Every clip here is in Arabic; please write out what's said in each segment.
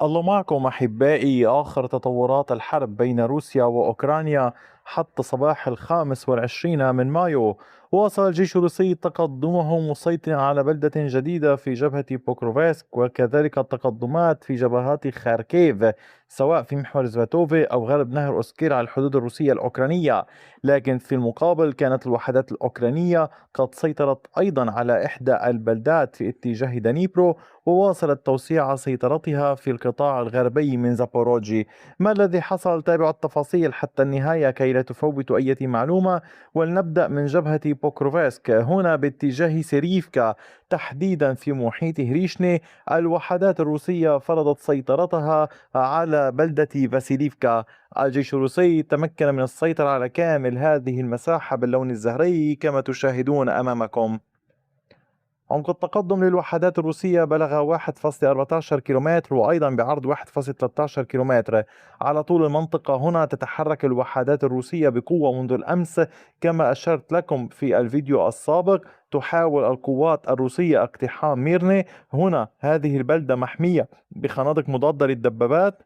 الله معكم أحبائي. آخر تطورات الحرب بين روسيا وأوكرانيا حتى صباح 25 من مايو. واصل الجيش الروسي تقدمه مسيطرا على بلدة جديدة في جبهة بوكروفسك، وكذلك التقدمات في جبهات خاركيف سواء في محور زفاتوفي أو غرب نهر أوسكير على الحدود الروسية الأوكرانية. لكن في المقابل كانت الوحدات الأوكرانية قد سيطرت أيضا على إحدى البلدات في اتجاه دانيبرو، وواصلت توسيع سيطرتها في القطاع الغربي من زابوروجي. ما الذي حصل؟ تابعوا التفاصيل حتى النهاية كي لا تفوتوا أي معلومة. ولنبدأ من جبهة بوكروفسك هنا باتجاه سيريفكا، تحديدا في محيط هريشني. الوحدات الروسية فرضت سيطرتها على بلدة فاسيليفكا. الجيش الروسي تمكن من السيطرة على كامل هذه المساحة باللون الزهري كما تشاهدون أمامكم. عمق التقدم للوحدات الروسية بلغ 1.14 كيلومتر، وأيضا بعرض 1.13 كيلومتر. على طول المنطقة هنا تتحرك الوحدات الروسية بقوة منذ الأمس. كما أشرت لكم في الفيديو السابق، تحاول القوات الروسية اقتحام ميرني. هنا هذه البلدة محمية بخنادق مضادة للدبابات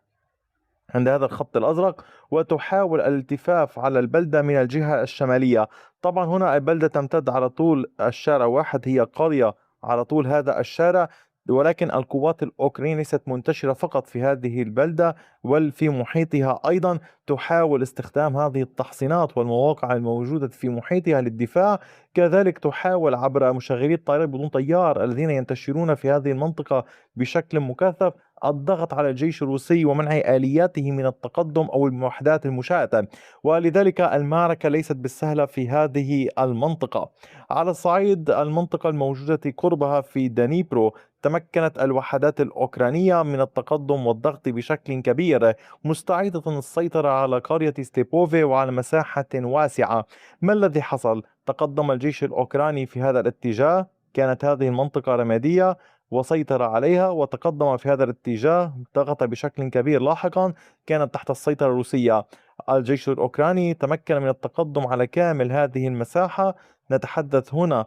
عند هذا الخط الأزرق، وتحاول الالتفاف على البلدة من الجهة الشمالية. طبعا هنا البلدة تمتد على طول الشارع واحد، هي قرية على طول هذا الشارع. ولكن القوات الأوكرانية ليست منتشرة فقط في هذه البلدة، بل في محيطها أيضا تحاول استخدام هذه التحصينات والمواقع الموجودة في محيطها للدفاع. كذلك تحاول عبر مشغلي الطائرات بدون طيار الذين ينتشرون في هذه المنطقة بشكل مكثف الضغط على الجيش الروسي ومنع آلياته من التقدم أو الوحدات المشاة. ولذلك المعركة ليست بالسهلة في هذه المنطقة. على الصعيد المنطقة الموجودة قربها في دانيبرو، تمكنت الوحدات الأوكرانية من التقدم والضغط بشكل كبير، مستعدة السيطرة على قرية ستيبوفي وعلى مساحة واسعة. ما الذي حصل؟ تقدم الجيش الأوكراني في هذا الاتجاه، كانت هذه المنطقة رمادية وسيطر عليها وتقدم في هذا الاتجاه، ضغط بشكل كبير. لاحقا كانت تحت السيطرة الروسية. الجيش الأوكراني تمكن من التقدم على كامل هذه المساحة. نتحدث هنا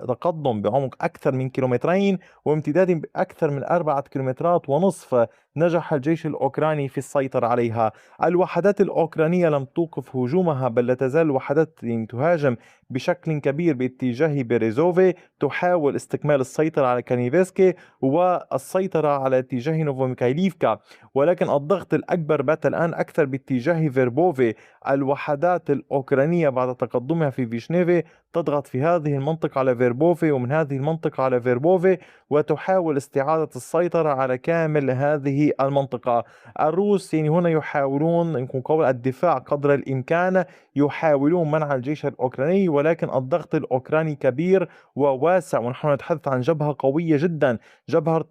تقدم بعمق أكثر من كيلومترين وامتداد بأكثر من 4 كيلومترات ونصف. نجح الجيش الأوكراني في السيطرة عليها. الوحدات الأوكرانية لم توقف هجومها، بل لا تزال الوحدات تهاجم بشكل كبير باتجاه بيريزوفي، تحاول استكمال السيطرة على كانيفسكي والسيطرة على اتجاه نوفوميكايليفكا. ولكن الضغط الأكبر بات الآن أكثر باتجاه فيربوفي. الوحدات الأوكرانية بعد تقدمها في فيشنيفي تضغط في هذه المنطقة على فيربوفي ومن هذه المنطقة على فيربوفي، وتحاول استعادة السيطرة على كامل هذه المنطقة. الروس هنا يحاولون نكون قول الدفاع قدر الإمكان، يحاولون منع الجيش الأوكراني، ولكن الضغط الأوكراني كبير وواسع، ونحن نتحدث عن جبهة قوية جدا، جبهة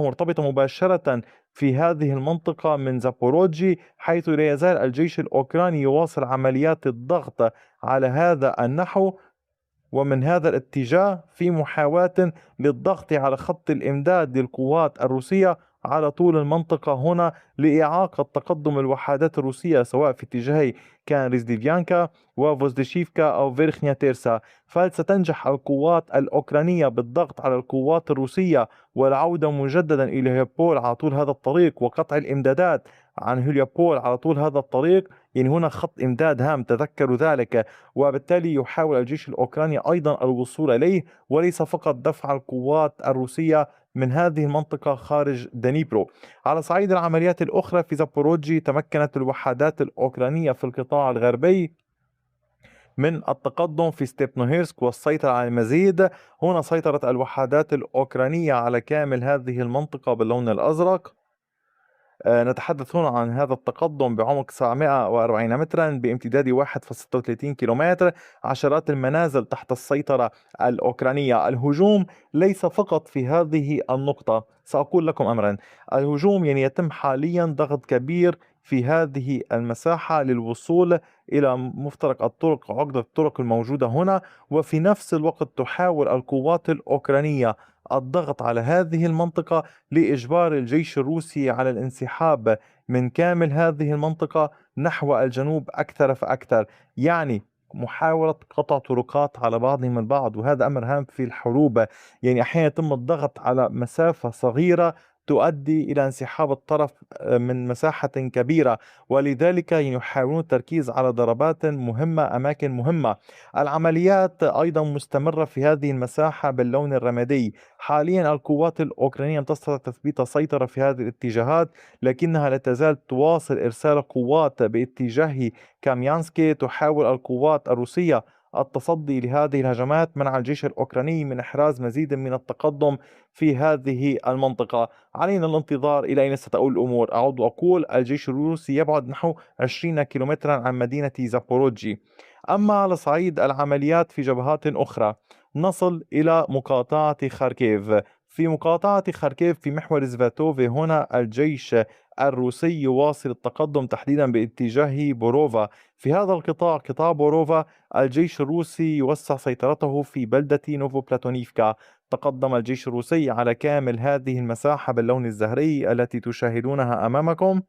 مرتبطة مباشرة في هذه المنطقة من زابوروجي، حيث لا يزال الجيش الأوكراني يواصل عمليات الضغط على هذا النحو ومن هذا الاتجاه في محاولة للضغط على خط الإمداد للقوات الروسية على طول المنطقة هنا لإعاقة تقدم الوحدات الروسية سواء في اتجاهي كان ريزديفيانكا وفوزديشيفكا أو فيرخنيا تيرسا. فستنجح القوات الأوكرانية بالضغط على القوات الروسية والعودة مجددا إلى هيوبول على طول هذا الطريق، وقطع الإمدادات عن هيليوبول على طول هذا الطريق. يعني هنا خط إمداد هام، تذكروا ذلك. وبالتالي يحاول الجيش الأوكراني أيضا الوصول إليه، وليس فقط دفع القوات الروسية من هذه المنطقة خارج دنيبرو. على صعيد العمليات الأخرى في زابوروجي، تمكنت الوحدات الأوكرانية في القطاع الغربي من التقدم في ستيبنوهيرسك والسيطرة على المزيد. هنا سيطرت الوحدات الأوكرانية على كامل هذه المنطقة باللون الأزرق. نتحدث هنا عن هذا التقدم بعمق 740 مترا بامتداد 1.36 كيلومتر. عشرات المنازل تحت السيطرة الأوكرانية. الهجوم ليس فقط في هذه النقطة، سأقول لكم أمرا. الهجوم يتم حاليا ضغط كبير في هذه المساحة للوصول إلى مفترق الطرق وعقدة الطرق الموجودة هنا. وفي نفس الوقت تحاول القوات الأوكرانية الضغط على هذه المنطقة لإجبار الجيش الروسي على الانسحاب من كامل هذه المنطقة نحو الجنوب أكثر فأكثر. يعني محاولة قطع طرقات على بعضهم البعض، وهذا أمر هام في الحروب. أحيانا يتم الضغط على مسافة صغيرة تؤدي إلى انسحاب الطرف من مساحة كبيرة، ولذلك يحاولون التركيز على ضربات مهمة أماكن مهمة. العمليات أيضا مستمرة في هذه المساحة باللون الرمادي. حاليا القوات الأوكرانية تستطيع تثبيت السيطرة في هذه الاتجاهات، لكنها لا تزال تواصل إرسال قوات باتجاه كاميانسكي. تحاول القوات الروسية التصدي لهذه الهجمات، منع الجيش الأوكراني من إحراز مزيد من التقدم في هذه المنطقة. علينا الانتظار إلى أين ستؤول الأمور. أعود وأقول الجيش الروسي يبعد نحو 20 كيلومترا عن مدينة زابوروجي. أما على صعيد العمليات في جبهات أخرى، نصل إلى مقاطعة خاركيف. في مقاطعة خاركيف في محور زفاتوف، هنا الجيش الروسي يواصل التقدم تحديدا باتجاه بوروفا. في هذا القطاع، قطاع بوروفا، الجيش الروسي يوسع سيطرته في بلدة نوفو بلاتونيفكا. تقدم الجيش الروسي على كامل هذه المساحة باللون الزهري التي تشاهدونها أمامكم.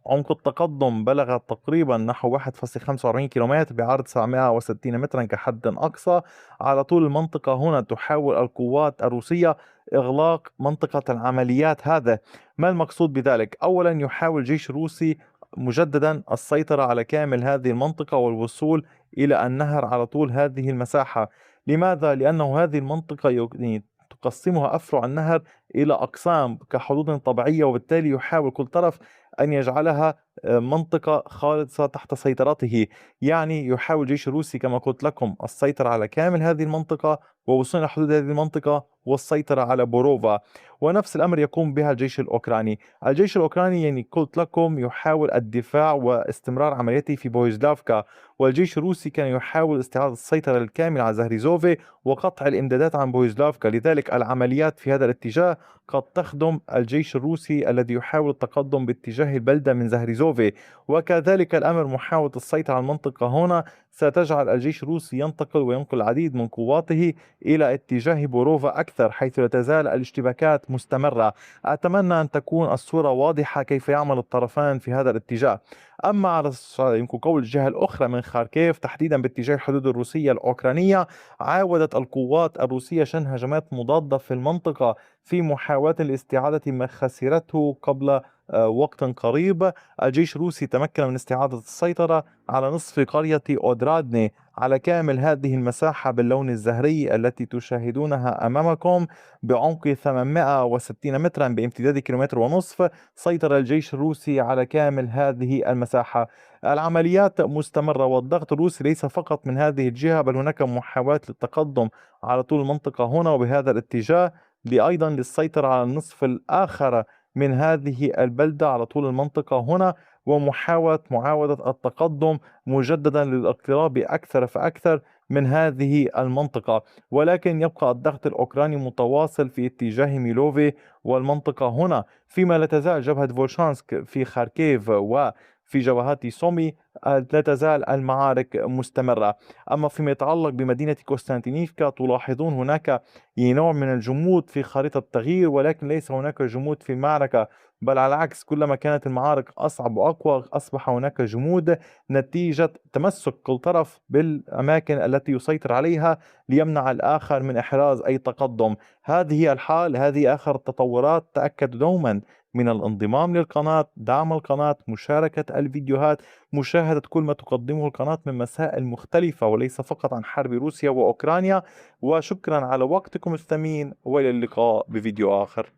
عمق التقدم بلغ تقريبا نحو 1.45 كيلومتر بعرض 760 مترا كحد أقصى. على طول المنطقة هنا تحاول القوات الروسية إغلاق منطقة العمليات. هذا ما المقصود بذلك؟ أولا يحاول الجيش الروسي مجددا السيطرة على كامل هذه المنطقة والوصول إلى النهر على طول هذه المساحة. لماذا؟ لأنه هذه المنطقة يعني تقسمها أفرع النهر إلى أقسام كحدود طبيعية، وبالتالي يحاول كل طرف أن يجعلها منطقة خالصة تحت سيطرته. يعني يحاول الجيش الروسي كما قلت لكم السيطرة على كامل هذه المنطقة ووصول إلى حدود هذه المنطقة والسيطرة على بوروفا. ونفس الأمر يقوم بها الجيش الأوكراني. الجيش الأوكراني يعني قلت لكم يحاول الدفاع واستمرار عملياته في بويزلافكا، والجيش الروسي كان يحاول استعادة السيطرة الكاملة على زهريزوفي وقطع الإمدادات عن بويزلافكا. لذلك العمليات في هذا الاتجاه قد تخدم الجيش الروسي الذي يحاول التقدم باتجاه البلدة من زهريزوفي. وكذلك الأمر محاولة السيطرة على المنطقة هنا ستجعل الجيش الروسي ينتقل وينقل العديد من قواته إلى اتجاه بوروفا أكثر، حيث لا تزال الاشتباكات مستمرة. أتمنى أن تكون الصورة واضحة كيف يعمل الطرفان في هذا الاتجاه. أما على يمكن قول الجهة الأخرى من خاركيف تحديدا باتجاه الحدود الروسية الأوكرانية، عاودت القوات الروسية شن هجمات مضادة في المنطقة في محاولة لاستعادة ما خسرته قبل وقت قريب. الجيش الروسي تمكن من استعادة السيطرة على نصف قرية أودرادني على كامل هذه المساحة باللون الزهري التي تشاهدونها أمامكم بعمق 860 مترا بامتداد كيلومتر ونصف. سيطر الجيش الروسي على كامل هذه المساحة. العمليات مستمرة والضغط الروسي ليس فقط من هذه الجهة، بل هناك محاولات للتقدم على طول المنطقة هنا وبهذا الاتجاه أيضا للسيطرة على النصف الآخر من هذه البلدة على طول المنطقة هنا، ومحاولة معاودة التقدم مجددا للاقتراب أكثر فأكثر من هذه المنطقة. ولكن يبقى الضغط الأوكراني متواصل في اتجاه ميلوفي والمنطقة هنا، فيما لا تزال جبهة فولشانسك في خاركيف وفي جبهات سومي لا تزال المعارك مستمرة. أما فيما يتعلق بمدينة كوستانتينيفكا، تلاحظون هناك نوع من الجمود في خريطة التغيير، ولكن ليس هناك جمود في المعركة، بل على العكس كلما كانت المعارك أصعب وأقوى أصبح هناك جمود نتيجة تمسك كل طرف بالأماكن التي يسيطر عليها ليمنع الآخر من إحراز أي تقدم. هذه هي الحال، هذه آخر التطورات. تأكدوا دوما من الانضمام للقناة، دعم القناة، مشاركة الفيديوهات، مشاهدة كل ما تقدمه القناة من مسائل مختلفة وليس فقط عن حرب روسيا وأوكرانيا. وشكرا على وقتكم الثمين، وإلى اللقاء بفيديو آخر.